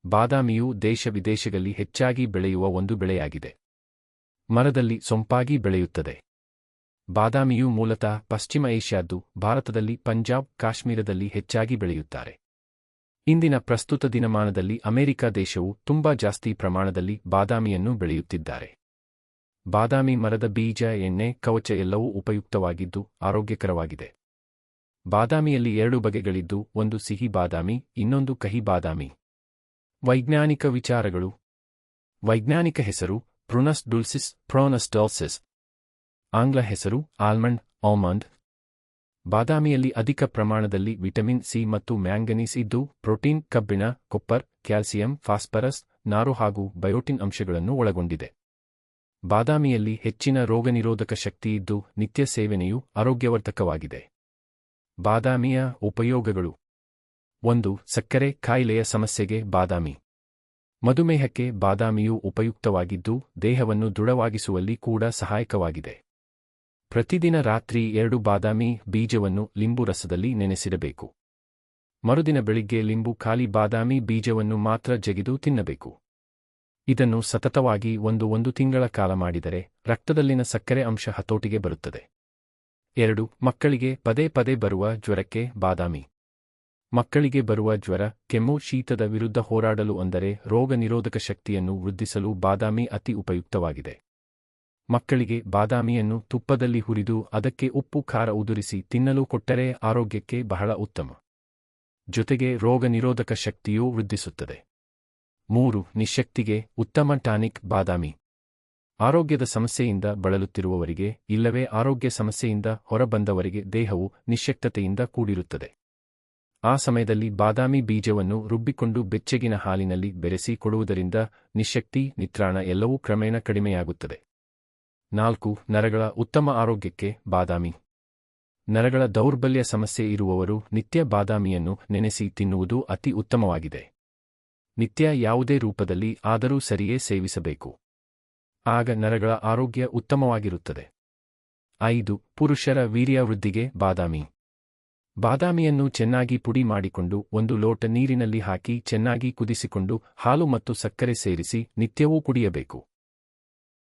ಬಾದಾಮಿಯು ದೇಶ-ವಿದೇಶಗಳಲ್ಲಿ ಹೆಚ್ಚಾಗಿ ಬೆಳೆಯುವ ಒಂದು ಬೆಳೆಯಾಗಿದೆ. ಮರದಲ್ಲಿ ಸೊಂಪಾಗಿ ಬೆಳೆಯುತ್ತದೆ. ಬಾದಾಮಿಯು ಮೂಲತಃ ಪಶ್ಚಿಮ ಏಷ್ಯಾದ್ದು, ಭಾರತದಲ್ಲಿ ಪಂಜಾಬ್, ಕಾಶ್ಮೀರದಲ್ಲಿ ಹೆಚ್ಚಾಗಿ ಬೆಳೆಯುತ್ತಾರೆ. ಇಂದಿನ ಪ್ರಸ್ತುತ ದಿನಮಾನದಲ್ಲಿ ಅಮೆರಿಕ ದೇಶವು ತುಂಬಾ ಜಾಸ್ತಿ ಪ್ರಮಾಣದಲ್ಲಿ ಬಾದಾಮಿಯನ್ನು ಬೆಳೆಯುತ್ತಿದ್ದಾರೆ. ಬಾದಾಮಿ ಮರದ ಬೀಜ, ಎಣ್ಣೆ, ಕವಚ ಎಲ್ಲವೂ ಉಪಯುಕ್ತವಾಗಿದ್ದು ಆರೋಗ್ಯಕರವಾಗಿದೆ. ಬಾದಾಮಿಯಲ್ಲಿ 2 ಬಗೆಗಳಿದ್ದು, ಒಂದು ಸಿಹಿ ಬಾದಾಮಿ, ಇನ್ನೊಂದು ಕಹಿ ಬಾದಾಮಿ. ವೈಜ್ಞಾನಿಕ ವಿಚಾರಗಳು. ವೈಜ್ಞಾನಿಕ ಹೆಸರು ಪ್ರುನಸ್ ಡುಲ್ಸಿಸ್, ಪ್ರೋನಸ್ ಡಾಲ್ಸಿಸ್. ಆಂಗ್ಲ ಹೆಸರು ಆಲ್ಮಂಡ್, ಆಲ್ಮಂಡ್. ಬಾದಾಮಿಯಲ್ಲಿ ಅಧಿಕ ಪ್ರಮಾಣದಲ್ಲಿ ವಿಟಮಿನ್ ಸಿ ಮತ್ತು ಮ್ಯಾಂಗನೀಸ್ ಇದ್ದು, ಪ್ರೋಟೀನ್, ಕಬ್ಬಿಣ, ಕೊಪ್ಪರ್, ಕ್ಯಾಲ್ಸಿಯಂ, ಫಾಸ್ಫರಸ್, ನಾರು ಹಾಗೂ ಬಯೋಟಿನ್ ಅಂಶಗಳನ್ನು ಒಳಗೊಂಡಿದೆ. ಬಾದಾಮಿಯಲ್ಲಿ ಹೆಚ್ಚಿನ ರೋಗನಿರೋಧಕ ಶಕ್ತಿಯಿದ್ದು, ನಿತ್ಯ ಸೇವನೆಯು ಆರೋಗ್ಯವರ್ಧಕವಾಗಿದೆ. ಬಾದಾಮಿಯ ಉಪಯೋಗಗಳು. 1. ಸಕ್ಕರೆ ಕಾಯಿಲೆಯ ಸಮಸ್ಯೆಗೆ ಬಾದಾಮಿ. ಮಧುಮೇಹಕ್ಕೆ ಬಾದಾಮಿಯು ಉಪಯುಕ್ತವಾಗಿದ್ದು, ದೇಹವನ್ನು ದೃಢವಾಗಿಸುವಲ್ಲಿ ಕೂಡ ಸಹಾಯಕವಾಗಿದೆ. ಪ್ರತಿದಿನ ರಾತ್ರಿ 2 ಬಾದಾಮಿ ಬೀಜವನ್ನು ಲಿಂಬು ರಸದಲ್ಲಿ ನೆನೆಸಿಡಬೇಕು. ಮರುದಿನ ಬೆಳಿಗ್ಗೆ ಲಿಂಬು ಖಾಲಿ ಬಾದಾಮಿ ಬೀಜವನ್ನು ಮಾತ್ರ ಜಗಿದು ತಿನ್ನಬೇಕು. ಇದನ್ನು ಸತತವಾಗಿ 1 ತಿಂಗಳ ಕಾಲ ಮಾಡಿದರೆ ರಕ್ತದಲ್ಲಿನ ಸಕ್ಕರೆ ಅಂಶ ಹತೋಟಿಗೆ ಬರುತ್ತದೆ. 2. ಮಕ್ಕಳಿಗೆ ಪದೇ ಪದೇ ಬರುವ ಜ್ವರಕ್ಕೆ ಬಾದಾಮಿ. ಮಕ್ಕಳಿಗೆ ಬರುವ ಜ್ವರ, ಕೆಮ್ಮು, ಶೀತದ ವಿರುದ್ಧ ಹೋರಾಡಲು ಅಂದರೆ ರೋಗ ನಿರೋಧಕ ಶಕ್ತಿಯನ್ನು ವೃದ್ಧಿಸಲು ಬಾದಾಮಿ ಅತಿ ಉಪಯುಕ್ತವಾಗಿದೆ. ಮಕ್ಕಳಿಗೆ ಬಾದಾಮಿಯನ್ನು ತುಪ್ಪದಲ್ಲಿ ಹುರಿದು ಅದಕ್ಕೆ ಉಪ್ಪು ಖಾರ ಉದುರಿಸಿ ತಿನ್ನಲು ಕೊಟ್ಟರೆ ಆರೋಗ್ಯಕ್ಕೆ ಬಹಳ ಉತ್ತಮ. ಜೊತೆಗೆ ರೋಗ ನಿರೋಧಕ ಶಕ್ತಿಯೂ ವೃದ್ಧಿಸುತ್ತದೆ. 3. ನಿಶ್ಶಕ್ತಿಗೆ ಉತ್ತಮ ಟಾನಿಕ್ ಬಾದಾಮಿ. ಆರೋಗ್ಯದ ಸಮಸ್ಯೆಯಿಂದ ಬಳಲುತ್ತಿರುವವರಿಗೆ ಇಲ್ಲವೇ ಆರೋಗ್ಯ ಸಮಸ್ಯೆಯಿಂದ ಹೊರಬಂದವರಿಗೆ ದೇಹವು ನಿಶ್ಶಕ್ತತೆಯಿಂದ ಕೂಡಿರುತ್ತದೆ. ಆ ಸಮಯದಲ್ಲಿ ಬಾದಾಮಿ ಬೀಜವನ್ನು ರುಬ್ಬಿಕೊಂಡು ಬೆಚ್ಚಗಿನ ಹಾಲಿನಲ್ಲಿ ಬೆರೆಸಿ ಕೊಡುವುದರಿಂದ ನಿಶ್ಶಕ್ತಿ, ನಿತ್ರಾಣ ಎಲ್ಲವೂ ಕ್ರಮೇಣ ಕಡಿಮೆಯಾಗುತ್ತದೆ. 4. ನರಗಳ ಉತ್ತಮ ಆರೋಗ್ಯಕ್ಕೆ ಬಾದಾಮಿ. ನರಗಳ ದೌರ್ಬಲ್ಯ ಸಮಸ್ಯೆ ಇರುವವರು ನಿತ್ಯ ಬಾದಾಮಿಯನ್ನು ನೆನೆಸಿ ತಿನ್ನುವುದು ಅತಿ ಉತ್ತಮವಾಗಿದೆ. ನಿತ್ಯ ಯಾವುದೇ ರೂಪದಲ್ಲಿ ಆದರೂ ಸರಿಯೇ ಸೇವಿಸಬೇಕು. ಆಗ ನರಗಳ ಆರೋಗ್ಯ ಉತ್ತಮವಾಗಿರುತ್ತದೆ. 5. ಪುರುಷರ ವೀರ್ಯವೃದ್ಧಿಗೆ ಬಾದಾಮಿ. ಬಾದಾಮಿಯನ್ನು ಚೆನ್ನಾಗಿ ಪುಡಿ ಮಾಡಿಕೊಂಡು 1 ಲೋಟ ನೀರಿನಲ್ಲಿ ಹಾಕಿ ಚೆನ್ನಾಗಿ ಕುದಿಸಿಕೊಂಡು ಹಾಲು ಮತ್ತು ಸಕ್ಕರೆ ಸೇರಿಸಿ ನಿತ್ಯವೂ ಕುಡಿಯಬೇಕು.